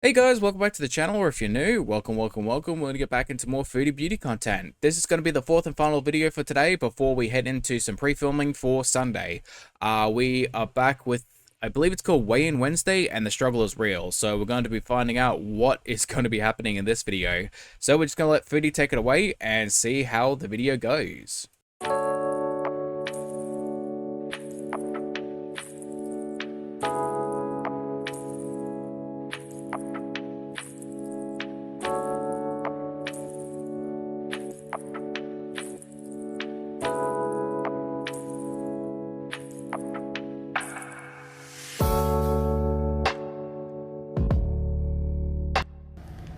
Hey guys, welcome back to the channel, or if you're new, welcome. We're going to get back into more foodie beauty content. This is going to be the fourth and final video for today before we head into some pre-filming for Sunday. We are back with, I believe it's called Weigh-In Wednesday, and the struggle is real. So we're going to be finding out what is going to be happening in this video. So we're just going to let Foodie take it away and see how the video goes.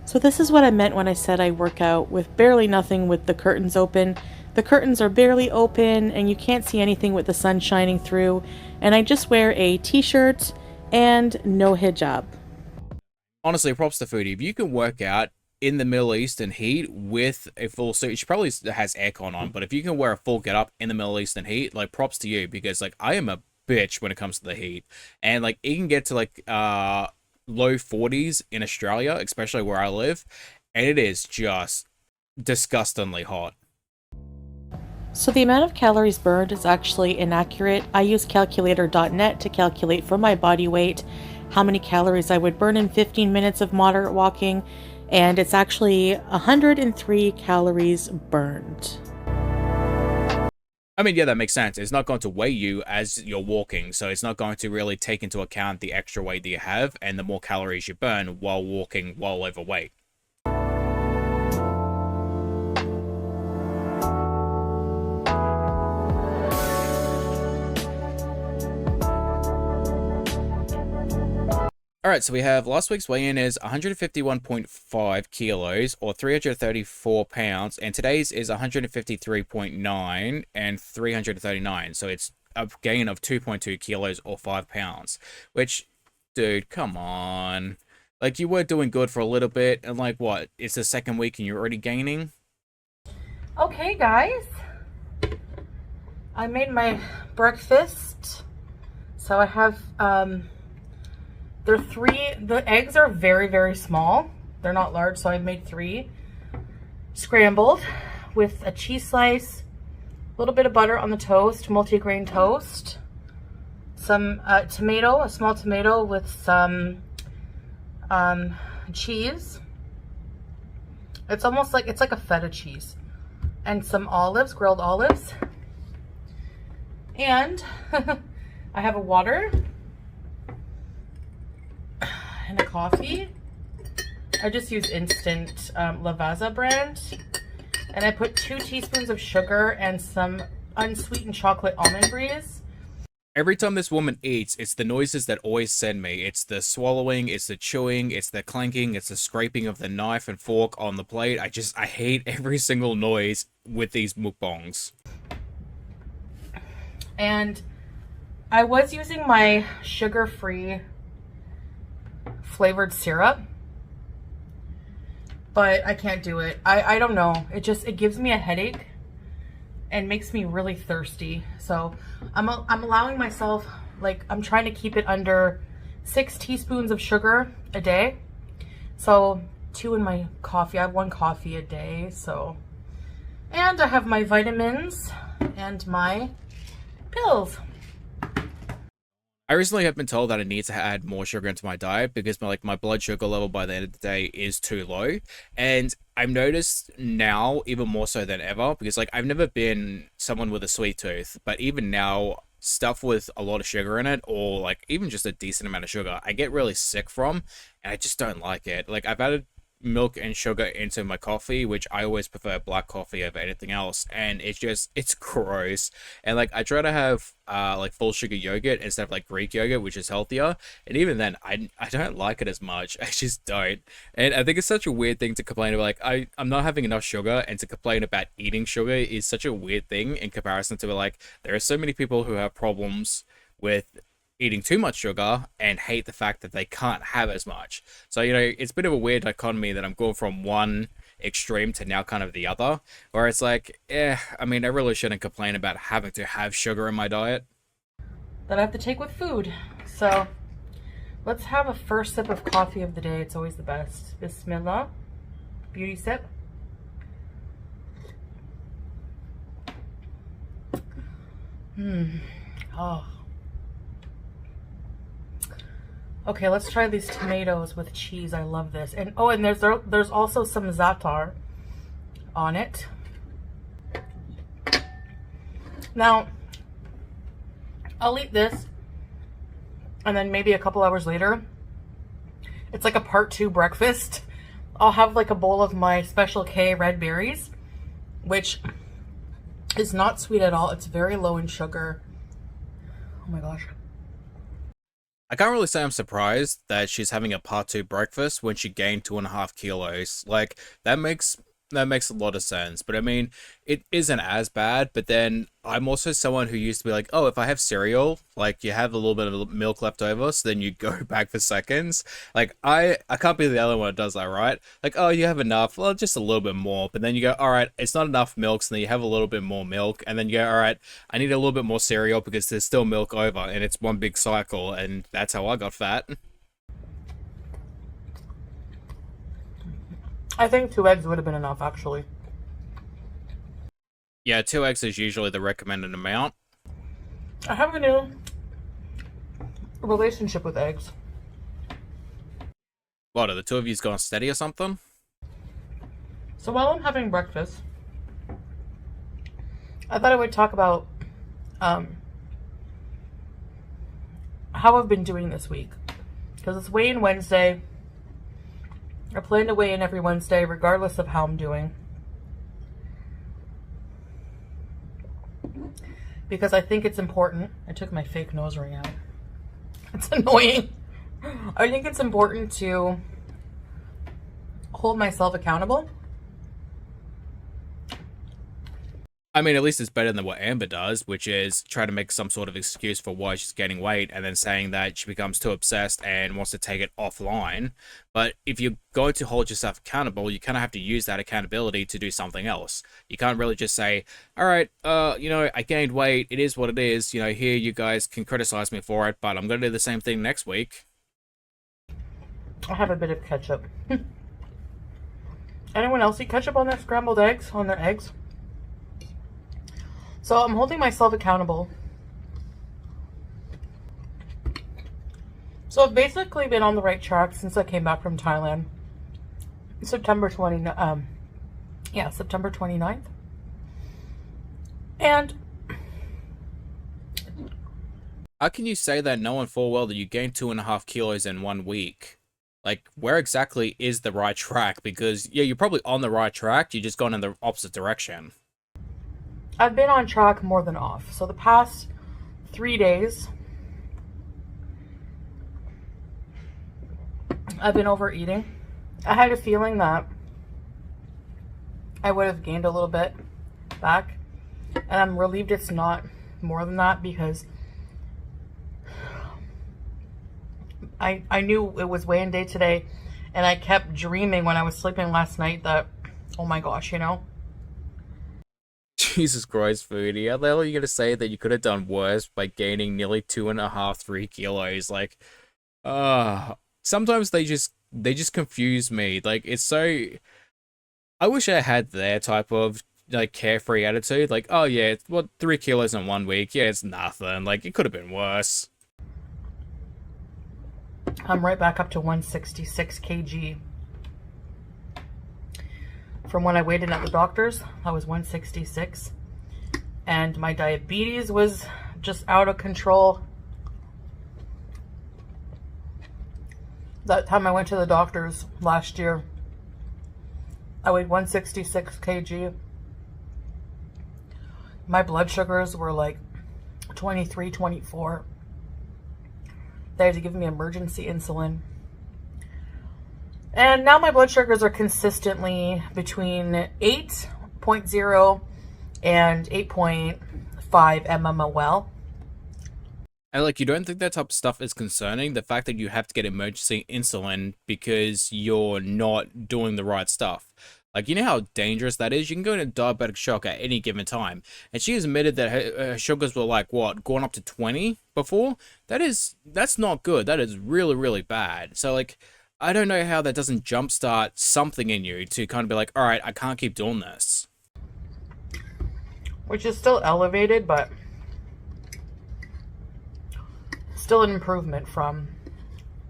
So this is what I meant when I said I work out with barely nothing with the curtains open. The curtains are barely open and you can't see anything with the sun shining through. And I just wear a t-shirt and no hijab. Honestly, props to Foodie. If you can work out in the Middle Eastern heat with a full suit, she probably has aircon on, but if you can wear a full get up in the Middle Eastern heat, like, props to you, because like I am a bitch when it comes to the heat. And like it can get to like low 40s in Australia, especially where I live, and it is just disgustingly hot. So the amount of calories burned is actually inaccurate. I use calculator.net to calculate for my body weight how many calories I would burn in 15 minutes of moderate walking, and it's actually 103 calories burned. I mean, yeah, that makes sense. It's not going to weigh you as you're walking, so it's not going to really take into account the extra weight that you have and the more calories you burn while walking while overweight. Alright, so we have last week's weigh-in is 151.5 kilos, or 334 pounds, and today's is 153.9 and 339, so it's a gain of 2.2 kilos or 5 pounds, which, dude, come on. Like, you were doing good for a little bit, and like, what, it's the second week and you're already gaining? Okay, guys. I made my breakfast, so I have, the eggs are very, very small. They're not large, so I made 3. Scrambled with a cheese slice, a little bit of butter on the toast, multi-grain toast, some tomato, a small tomato with some cheese. It's almost like, it's like a feta cheese. And some olives, grilled olives. And I have a water and a coffee. I just use instant Lavazza brand, and I put 2 teaspoons of sugar and some unsweetened chocolate almond breeze. Every time this woman eats, it's the noises that always send me. It's the swallowing, it's the chewing, it's the clanking, it's the scraping of the knife and fork on the plate. I hate every single noise with these mukbangs. And I was using my sugar-free flavored syrup, but I can't do it. I don't know. It gives me a headache and makes me really thirsty. So I'm allowing myself, like, I'm trying to keep it under 6 teaspoons of sugar a day. So 2 in my coffee. I have 1 coffee a day. So, and I have my vitamins and my pills. I recently have been told that I need to add more sugar into my diet because my blood sugar level by the end of the day is too low. And I've noticed now, even more so than ever, because like I've never been someone with a sweet tooth, but even now, stuff with a lot of sugar in it, or like even just a decent amount of sugar, I get really sick from, and I just don't like it. Like, I've added milk and sugar into my coffee, which I always prefer black coffee over anything else, and it's gross. And like, I try to have like full sugar yogurt instead of like Greek yogurt, which is healthier, and even then I don't like it as much. I just don't. And I think it's such a weird thing to complain about, like I'm not having enough sugar, and to complain about eating sugar is such a weird thing in comparison to, like, there are so many people who have problems with eating too much sugar and hate the fact that they can't have as much. So, you know, it's a bit of a weird dichotomy that I'm going from one extreme to now kind of the other, where it's like, I mean, I really shouldn't complain about having to have sugar in my diet. That I have to take with food. So Let's have a first sip of coffee of the day. It's always the best. Bismillah. Beauty sip. Oh. Okay, let's try these tomatoes with cheese. I love this. And oh, and there's also some za'atar on it. Now, I'll eat this, and then maybe a couple hours later, it's like a part 2 breakfast. I'll have like a bowl of my Special K red berries, which is not sweet at all. It's very low in sugar. Oh my gosh. I can't really say I'm surprised that she's having a part 2 breakfast when she gained 2.5 kilos. Like, that makes a lot of sense. But I mean, it isn't as bad. But then I'm also someone who used to be like, oh, if I have cereal, like you have a little bit of milk left over, so then you go back for seconds. Like I can't be the only one that does that, right? Like, oh, you have enough, well, just a little bit more. But then you go, all right, it's not enough milk, so then you have a little bit more milk, and then you go, all right, I need a little bit more cereal because there's still milk over, and it's one big cycle, and that's how I got fat. I think 2 eggs would have been enough, actually. Yeah, 2 eggs is usually the recommended amount. I have a new relationship with eggs. What, are the two of you gone steady or something? So while I'm having breakfast, I thought I would talk about how I've been doing this week. Because it's weigh-in Wednesday. I plan to weigh in every Wednesday, regardless of how I'm doing. Because I think it's important. I took my fake nose ring out. It's annoying. I think it's important to hold myself accountable. I mean, at least it's better than what Amber does, which is try to make some sort of excuse for why she's gaining weight and then saying that she becomes too obsessed and wants to take it offline. But if you're going to hold yourself accountable, you kind of have to use that accountability to do something else. You can't really just say, all right, I gained weight. It is what it is. Here you guys can criticize me for it, but I'm going to do the same thing next week. I have a bit of ketchup. Anyone else eat ketchup on their scrambled eggs, on their eggs? So I'm holding myself accountable. So I've basically been on the right track since I came back from Thailand. September 29th. And How can you say that knowing full well that you gained 2.5 kilos in 1 week? Like, where exactly is the right track? Because, yeah, you're probably on the right track, you're just going in the opposite direction. I've been on track more than off. So the past 3 days, I've been overeating. I had a feeling that I would have gained a little bit back. And I'm relieved it's not more than that, because I knew it was weigh-in day today, and I kept dreaming when I was sleeping last night that, oh my gosh, Jesus Christ, Foodie. How the hell are you going to say that you could have done worse by gaining nearly 2.5, 3 kilos? Like, sometimes they just confuse me. Like, it's so... I wish I had their type of, like, carefree attitude. Like, oh yeah, it's, 3 kilos in 1 week? Yeah, it's nothing. Like, it could have been worse. I'm right back up to 166 kg. From when I weighed in at the doctor's, I was 166. And my diabetes was just out of control. That time I went to the doctor's last year, I weighed 166 kg. My blood sugars were like 23, 24. They had to give me emergency insulin. And now my blood sugars are consistently between 8.0 and 8.5 mmol. And, like, you don't think that type of stuff is concerning? The fact that you have to get emergency insulin because you're not doing the right stuff. Like, you know how dangerous that is? You can go into diabetic shock at any given time. And she has admitted that her sugars were like, what, going up to 20 before? That's not good. That is really, really bad. So, like, I don't know how that doesn't jumpstart something in you to kind of be like, all right, I can't keep doing this. Which is still elevated, but still an improvement from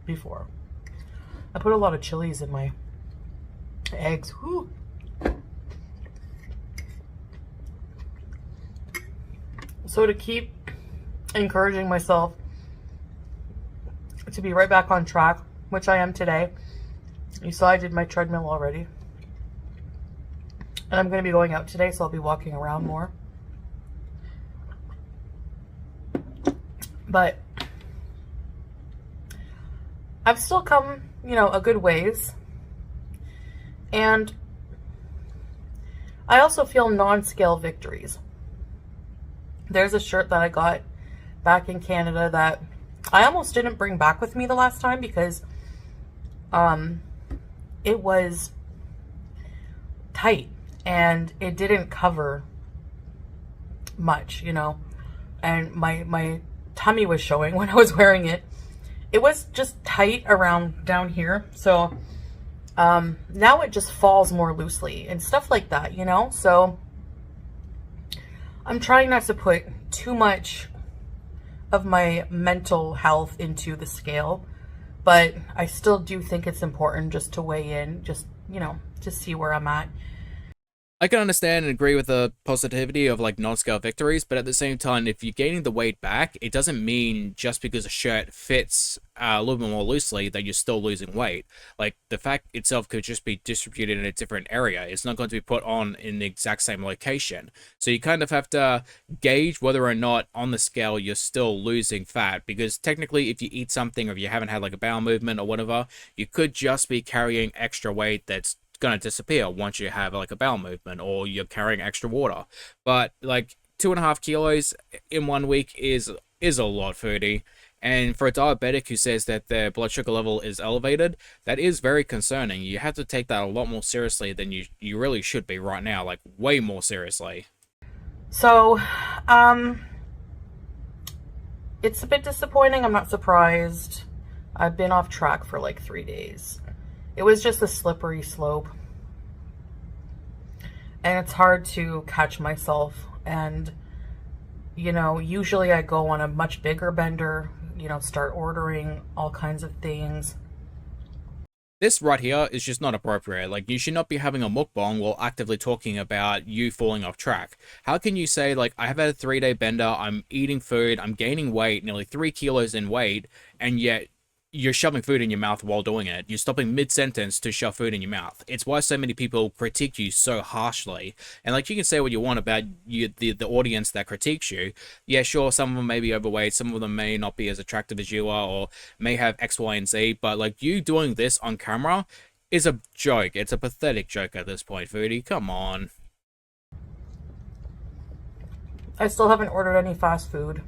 before. I put a lot of chilies in my eggs. Whew. So to keep encouraging myself to be right back on track, which I am today. You saw I did my treadmill already. And I'm going to be going out today, so I'll be walking around more. But I've still come, a good ways. And I also feel non-scale victories. There's a shirt that I got back in Canada that I almost didn't bring back with me the last time because it was tight and it didn't cover much, and my tummy was showing when I was wearing it. It was just tight around down here. So now it just falls more loosely and stuff like that, so I'm trying not to put too much of my mental health into the scale, but I still do think it's important just to weigh in, just, to see where I'm at. I can understand and agree with the positivity of like non-scale victories, but at the same time, if you're gaining the weight back, it doesn't mean just because a shirt fits a little bit more loosely that you're still losing weight. Like the fact itself could just be distributed in a different area. It's not going to be put on in the exact same location. So you kind of have to gauge whether or not on the scale you're still losing fat, because technically if you eat something or if you haven't had like a bowel movement or whatever, you could just be carrying extra weight that's going to disappear once you have like a bowel movement or you're carrying extra water. But like 2.5 kilos in 1 week is a lot, Foodie. And for a diabetic who says that their blood sugar level is elevated, that is very concerning. You have to take that a lot more seriously than you really should be right now, like way more seriously. So it's a bit disappointing. I'm not surprised. I've been off track for like 3 days. It was just a slippery slope. And it's hard to catch myself. And, usually I go on a much bigger bender, start ordering all kinds of things. This right here is just not appropriate. Like, you should not be having a mukbang while actively talking about you falling off track. How can you say, like, I have had a 3-day bender, I'm eating food, I'm gaining weight, nearly 3 kilos in weight, and yet you're shoving food in your mouth while doing it. You're stopping mid-sentence to shove food in your mouth. It's why so many people critique you so harshly. And like, you can say what you want about the audience that critiques you. Yeah, sure, some of them may be overweight, some of them may not be as attractive as you are, or may have X, Y, and Z, but like, you doing this on camera is a joke. It's a pathetic joke at this point, Foodie. Come on. I still haven't ordered any fast food.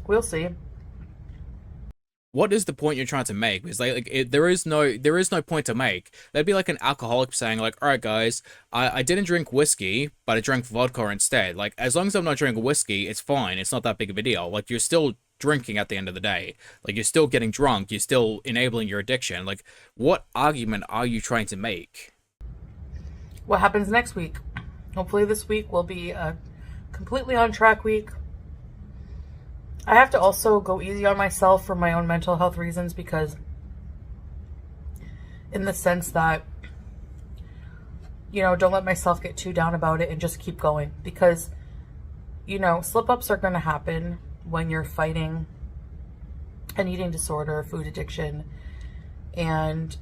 We'll see. What is the point you're trying to make? Because there is no point to make. That'd be like an alcoholic saying like, all right, guys, I didn't drink whiskey, but I drank vodka instead. Like, as long as I'm not drinking whiskey, it's fine. It's not that big of a deal. Like, you're still drinking at the end of the day. Like, you're still getting drunk. You're still enabling your addiction. Like, what argument are you trying to make? What happens next week? Hopefully this week will be a completely on track week. I have to also go easy on myself for my own mental health reasons, because in the sense that, don't let myself get too down about it and just keep going, because, slip-ups are going to happen when you're fighting an eating disorder, food addiction, and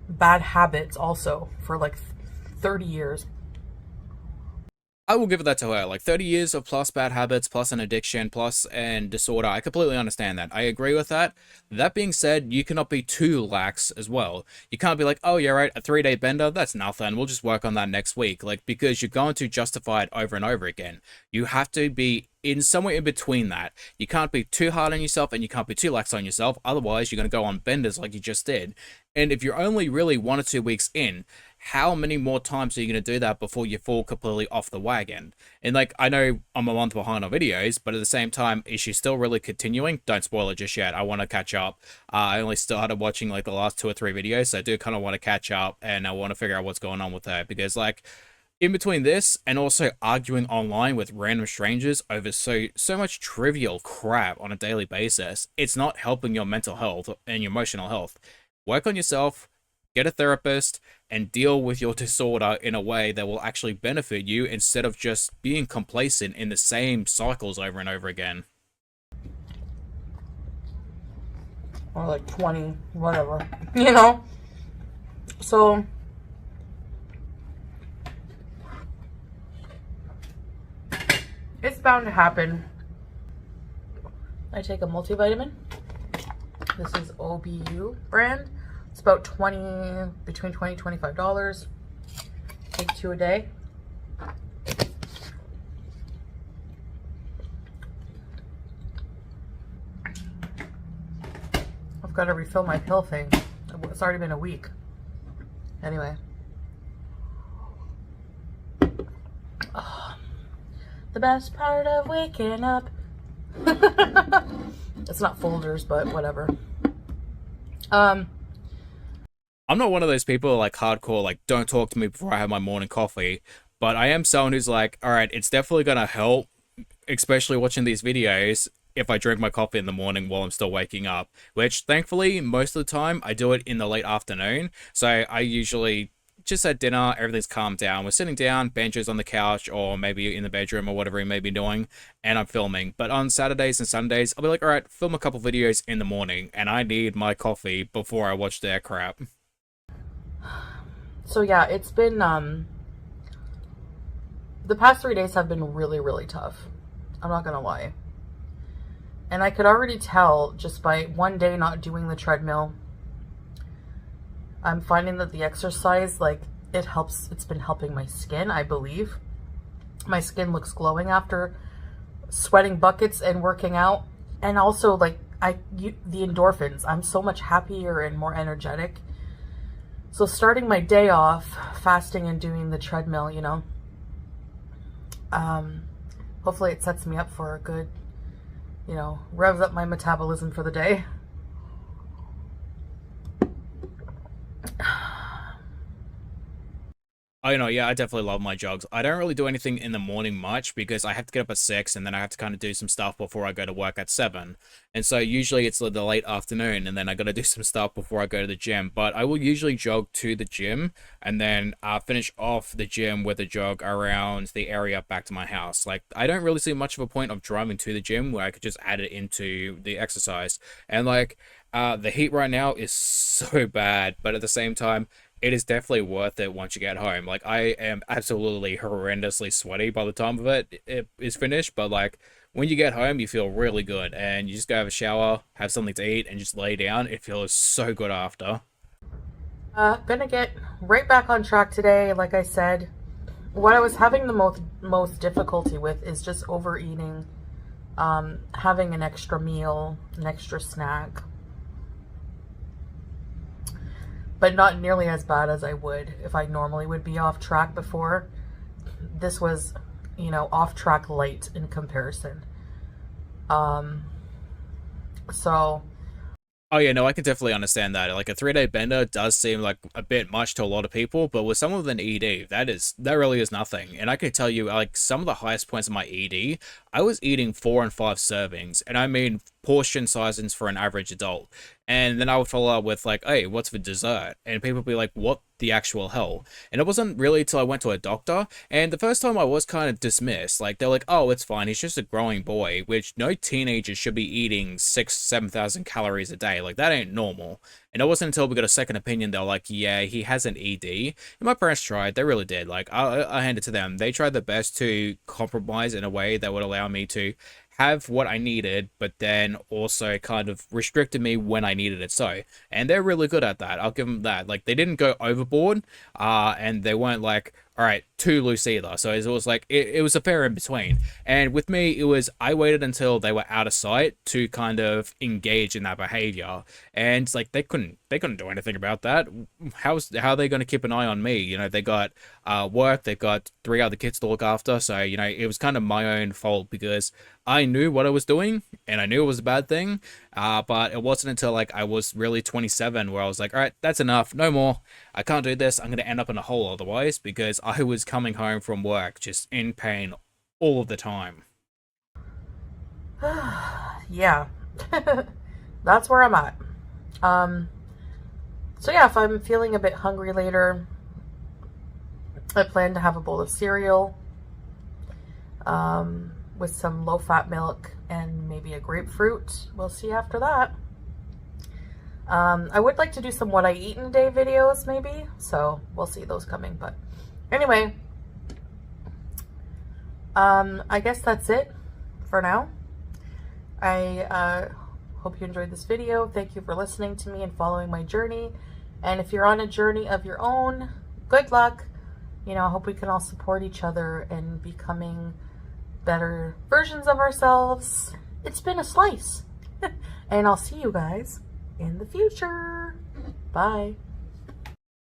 bad habits also for like 30 years. I will give it that to her. Like 30 years of plus bad habits, plus an addiction, plus an disorder. I completely understand that. I agree with that. That being said, you cannot be too lax as well. You can't be like, oh, yeah, right, a 3-day bender, that's nothing. We'll just work on that next week. Like, because you're going to justify it over and over again. You have to be in somewhere in between that. You can't be too hard on yourself and you can't be too lax on yourself. Otherwise, you're going to go on benders like you just did. And if you're only really 1 or 2 weeks in, how many more times are you going to do that before you fall completely off the wagon? And like, I know I'm a month behind on videos, but at the same time, is she still really continuing? Don't spoil it just yet. I want to catch up. I only started watching like the last 2 or 3 videos, so I do kind of want to catch up and I want to figure out what's going on with her because like, in between this and also arguing online with random strangers over so much trivial crap on a daily basis, it's not helping your mental health and your emotional health. Work on yourself, get a therapist, and deal with your disorder in a way that will actually benefit you instead of just being complacent in the same cycles over and over again. Or like 20, whatever, you know? So, it's bound to happen. I take a multivitamin. This is OBU brand. It's about between $20 and $25. Take 2 a day. I've got to refill my pill thing. It's already been a week. Anyway. Oh, the best part of waking up. It's not folders, but whatever. I'm not one of those people like hardcore, like, don't talk to me before I have my morning coffee, but I am someone who's like, all right, it's definitely gonna help, especially watching these videos, if I drink my coffee in the morning while I'm still waking up, which thankfully, most of the time, I do it in the late afternoon. So I usually just at dinner, everything's calmed down. We're sitting down, Banjo's on the couch, or maybe in the bedroom, or whatever he may be doing, and I'm filming. But on Saturdays and Sundays, I'll be like, all right, film a couple videos in the morning, and I need my coffee before I watch their crap. So yeah, it's been, the past 3 days have been really, really tough. I'm not gonna lie. And I could already tell just by one day not doing the treadmill, I'm finding that the exercise, like, it helps. It's been helping my skin, I believe. My skin looks glowing after sweating buckets and working out. And also, like, the endorphins. I'm so much happier and more energetic. So starting my day off fasting and doing the treadmill, you know, hopefully it sets me up for a good, you know, revs up my metabolism for the day. Oh, yeah, I definitely love my jogs. I don't really do anything in the morning much because I have to get up at 6 and then I have to kind of do some stuff before I go to work at 7. And so usually it's the late afternoon and then I got to do some stuff before I go to the gym. But I will usually jog to the gym and then finish off the gym with a jog around the area back to my house. Like, I don't really see much of a point of driving to the gym where I could just add it into the exercise. And like, the heat right now is so bad, but at the same time, it is definitely worth it once you get home. Like, I am absolutely horrendously sweaty by the time of it is finished, but like, when you get home, you feel really good, and you just go have a shower, have something to eat, and just lay down. It feels so good after. Gonna get right back on track today. Like I said, what I was having the most difficulty with is just overeating, having an extra meal, an extra snack. But not nearly as bad as I would if I normally would be off track before. This was, you know, off track light in comparison. So. Oh yeah, no, I can definitely understand that. Like, a 3-day bender does seem like a bit much to a lot of people, but with someone with an ED, that really is nothing. And I could tell you, like, some of the highest points of my ED, I was eating 4 and 5 servings, and I mean portion sizings for an average adult. And then I would follow up with like, hey, what's for dessert? And people would be like, what the actual hell? And it wasn't really till I went to a doctor, and the first time I was kind of dismissed. Like, they're like, oh, it's fine, he's just a growing boy, which no teenager should be eating 7,000 calories a day. Like, that ain't normal. And it wasn't until we got a second opinion, they were like, yeah, he has an ED. And my parents tried, they really did. Like, I hand it to them. They tried their best to compromise in a way that would allow me to have what I needed, but then also kind of restricted me when I needed it. So, and they're really good at that. I'll give them that. Like, they didn't go overboard, and they weren't like, all right, too loose either. So it was like it was a fair in between. And with me, it was I waited until they were out of sight to kind of engage in that behavior. And it's like they couldn't do anything about that. How are they going to keep an eye on me? You know, they got work, they've got 3 other kids to look after. So, you know, it was kind of my own fault because I knew what I was doing and I knew it was a bad thing. But it wasn't until like I was really 27 where I was like, all right, that's enough, no more. I can't do this. I'm going to end up in a hole otherwise, because I was coming home from work just in pain all of the time. Yeah. That's where I'm at. So yeah, if I'm feeling a bit hungry later, I plan to have a bowl of cereal with some low-fat milk and maybe a grapefruit. We'll see after that. I would like to do some what I eat in a day videos maybe, so we'll see those coming. But anyway, I guess that's it for now. I hope you enjoyed this video. Thank you for listening to me and following my journey. And if you're on a journey of your own, good luck. You know, I hope we can all support each other in becoming better versions of ourselves. It's been a slice. And I'll see you guys in the future. Bye.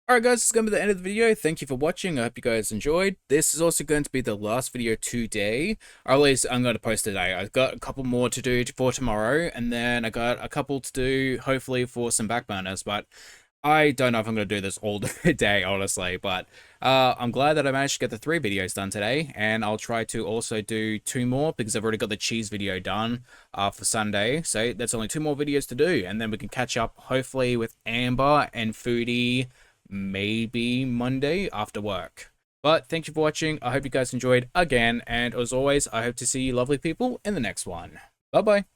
Alright guys, this is going to be the end of the video. Thank you for watching. I hope you guys enjoyed. This is also going to be the last video today. Or at least I'm going to post today. I've got a couple more to do for tomorrow. And then I got a couple to do, hopefully, for some back burners. But I don't know if I'm going to do this all day, honestly. But I'm glad that I managed to get the 3 videos done today. And I'll try to also do 2 more, because I've already got the cheese video done for Sunday. So that's only 2 more videos to do. And then we can catch up, hopefully, with Amber and Foodie maybe Monday after work. But thank you for watching. I hope you guys enjoyed again. And as always, I hope to see you lovely people in the next one. Bye-bye.